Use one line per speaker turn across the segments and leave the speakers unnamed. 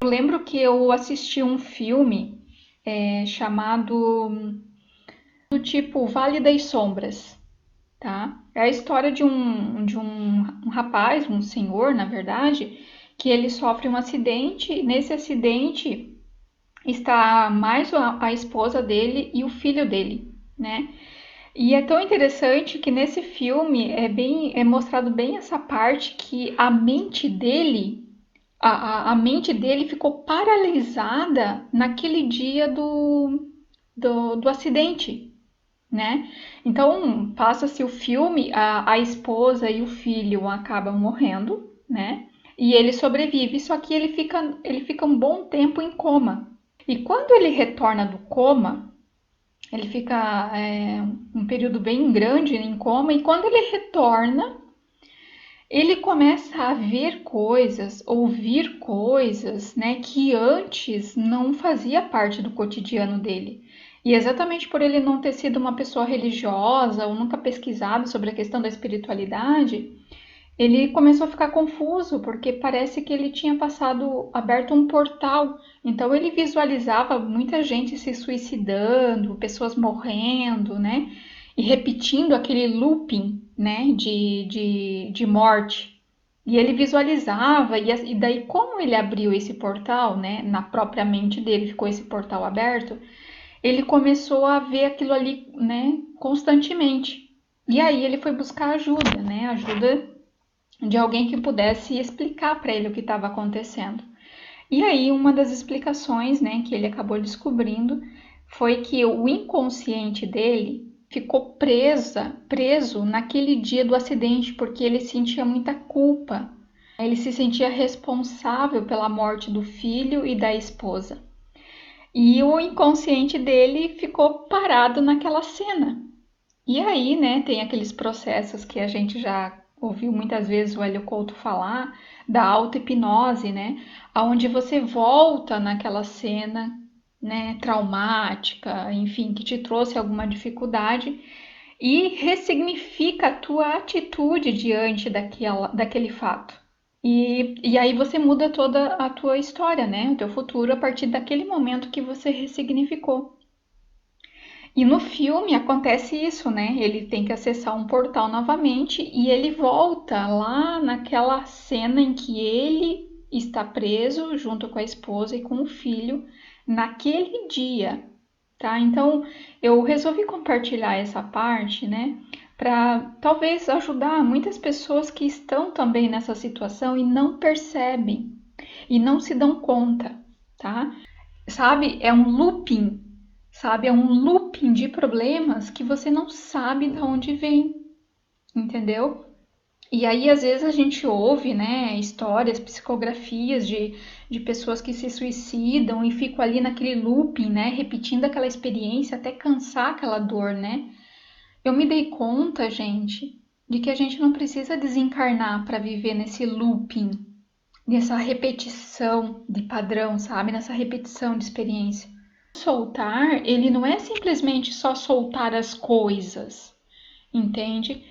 lembro que eu assisti um filme chamado do tipo Vale das Sombras, tá? É a história de um rapaz, um senhor, na verdade, que ele sofre um acidente. Nesse acidente está mais a esposa dele e o filho dele, né? E é tão interessante que nesse filme é mostrado bem essa parte que a mente dele ficou paralisada naquele dia do acidente, né? Então, passa-se o filme, a esposa e o filho acabam morrendo, né? E ele sobrevive, só que ele fica um bom tempo em coma. E quando ele retorna do coma, ele fica um período bem grande em coma, e quando ele retorna, ele começa a ver coisas, ouvir coisas, né, que antes não fazia parte do cotidiano dele. E exatamente por ele não ter sido uma pessoa religiosa ou nunca pesquisado sobre a questão da espiritualidade, ele começou a ficar confuso, porque parece que ele tinha aberto um portal. Então ele visualizava muita gente se suicidando, pessoas morrendo, né? E repetindo aquele looping, né? De morte. E ele visualizava, e daí, como ele abriu esse portal, né? Na própria mente dele ficou esse portal aberto, ele começou a ver aquilo ali, né? Constantemente. E aí ele foi buscar ajuda, né? Ajuda de alguém que pudesse explicar para ele o que estava acontecendo. E aí uma das explicações, né, que ele acabou descobrindo foi que o inconsciente dele ficou preso naquele dia do acidente, porque ele sentia muita culpa. Ele se sentia responsável pela morte do filho e da esposa. E o inconsciente dele ficou parado naquela cena. E aí, né, tem aqueles processos que a gente já ouviu muitas vezes o Hélio Couto falar, da auto-hipnose, né, onde você volta naquela cena, né, traumática, enfim, que te trouxe alguma dificuldade e ressignifica a tua atitude diante daquele fato. E aí você muda toda a tua história, né, o teu futuro a partir daquele momento que você ressignificou. E no filme acontece isso, né? Ele tem que acessar um portal novamente e ele volta lá naquela cena em que ele está preso junto com a esposa e com o filho naquele dia, tá? Então eu resolvi compartilhar essa parte, né? Para talvez ajudar muitas pessoas que estão também nessa situação e não percebem e não se dão conta, tá? Sabe? É um looping, sabe? É um looping de problemas que você não sabe de onde vem, entendeu? E aí, às vezes, a gente ouve, né, histórias, psicografias de pessoas que se suicidam e ficam ali naquele looping, né, repetindo aquela experiência até cansar aquela dor, né? Eu me dei conta, gente, de que a gente não precisa desencarnar para viver nesse looping, nessa repetição de padrão, sabe? Nessa repetição de experiência. Soltar, ele não é simplesmente só soltar as coisas, entende?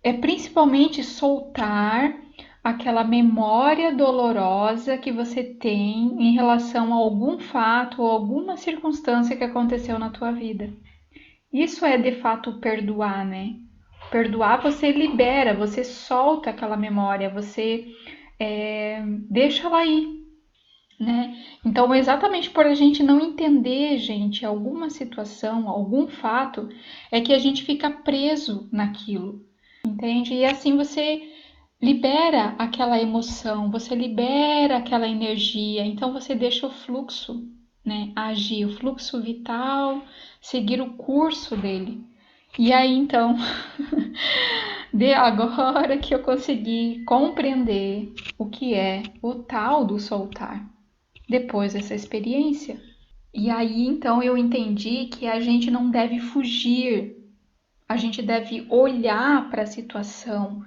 É principalmente soltar aquela memória dolorosa que você tem em relação a algum fato ou alguma circunstância que aconteceu na tua vida. Isso é de fato perdoar, né? Perdoar você libera, você solta aquela memória, você deixa ela aí, né? Então, exatamente por a gente não entender, gente, alguma situação, algum fato, é que a gente fica preso naquilo, entende? E assim você libera aquela emoção, você libera aquela energia, então você deixa o fluxo, né, agir, o fluxo vital, seguir o curso dele. E aí, então, de agora que eu consegui compreender o que é o tal do soltar depois dessa experiência. E aí então eu entendi que a gente não deve fugir, a gente deve olhar para a situação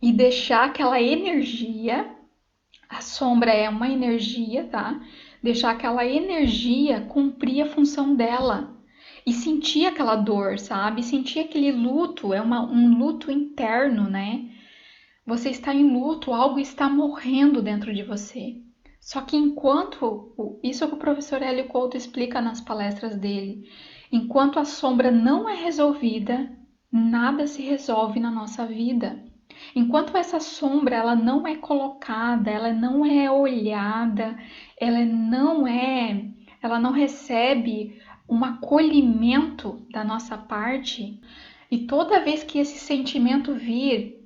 e deixar aquela energia, a sombra é uma energia, tá? Deixar aquela energia cumprir a função dela. E sentir aquela dor, sabe? Sentir aquele luto, um luto interno, né? Você está em luto, algo está morrendo dentro de você. Só que isso que o professor Hélio Couto explica nas palestras dele, enquanto a sombra não é resolvida, nada se resolve na nossa vida. Enquanto essa sombra ela não é colocada, ela não é olhada, ela não recebe um acolhimento da nossa parte, e toda vez que esse sentimento vir,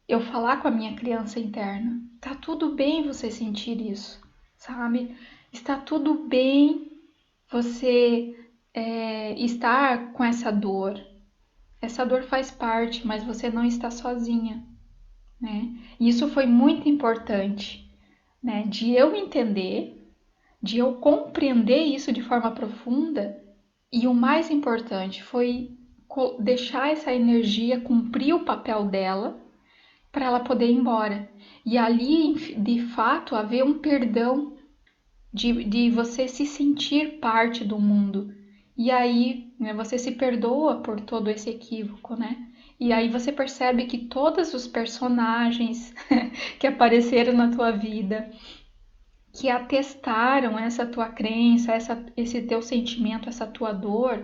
eu falar com a minha criança interna, tá tudo bem você sentir isso, sabe? Está tudo bem você estar com essa dor. Essa dor faz parte, mas você não está sozinha, né? E isso foi muito importante, né? De eu entender, de eu compreender isso de forma profunda, e o mais importante foi deixar essa energia cumprir o papel dela para ela poder ir embora. E ali, de fato, haver um perdão de você se sentir parte do mundo. E aí, né, você se perdoa por todo esse equívoco, né? E aí você percebe que todos os personagens que apareceram na tua vida, que atestaram essa tua crença, esse teu sentimento, essa tua dor,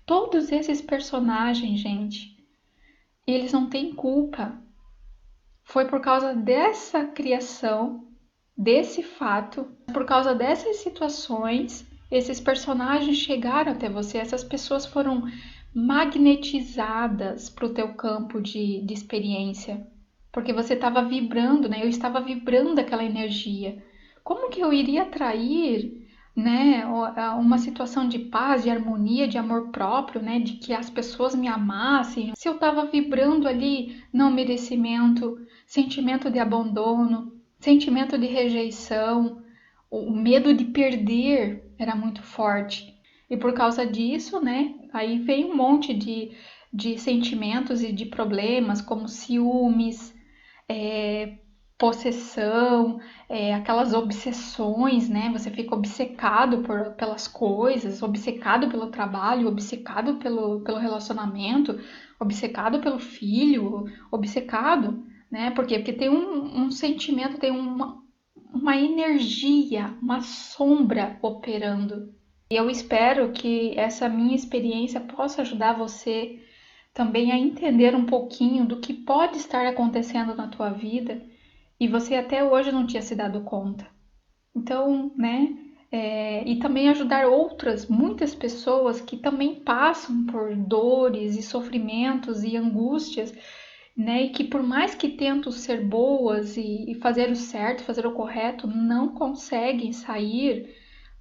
todos esses personagens, gente, eles não têm culpa. Foi por causa dessa criação, desse fato, por causa dessas situações, esses personagens chegaram até você, essas pessoas foram magnetizadas para o teu campo de experiência, porque você estava vibrando, né? Eu estava vibrando aquela energia. Como que eu iria atrair, né, uma situação de paz, de harmonia, de amor próprio, né, de que as pessoas me amassem, se eu estava vibrando ali não merecimento, sentimento de abandono, sentimento de rejeição, o medo de perder era muito forte. E por causa disso, né, aí vem um monte de sentimentos e de problemas, como ciúmes, é, possessão, aquelas obsessões, né? Você fica obcecado pelas coisas, obcecado pelo trabalho, obcecado pelo relacionamento, obcecado pelo filho, obcecado, né? Por quê? Porque tem um sentimento, tem uma energia, uma sombra operando. E eu espero que essa minha experiência possa ajudar você também a entender um pouquinho do que pode estar acontecendo na tua vida e você até hoje não tinha se dado conta. Então, né? E também ajudar outras, muitas pessoas que também passam por dores e sofrimentos e angústias, né? E que por mais que tentam ser boas e fazer o certo, fazer o correto, não conseguem sair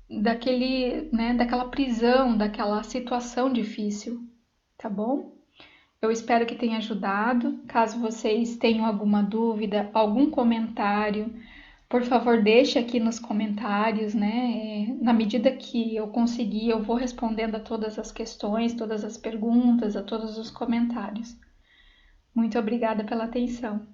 daquela prisão, daquela situação difícil, tá bom? Eu espero que tenha ajudado. Caso vocês tenham alguma dúvida, algum comentário, por favor, deixe aqui nos comentários, né? Na medida que eu conseguir, eu vou respondendo a todas as questões, todas as perguntas, a todos os comentários. Muito obrigada pela atenção.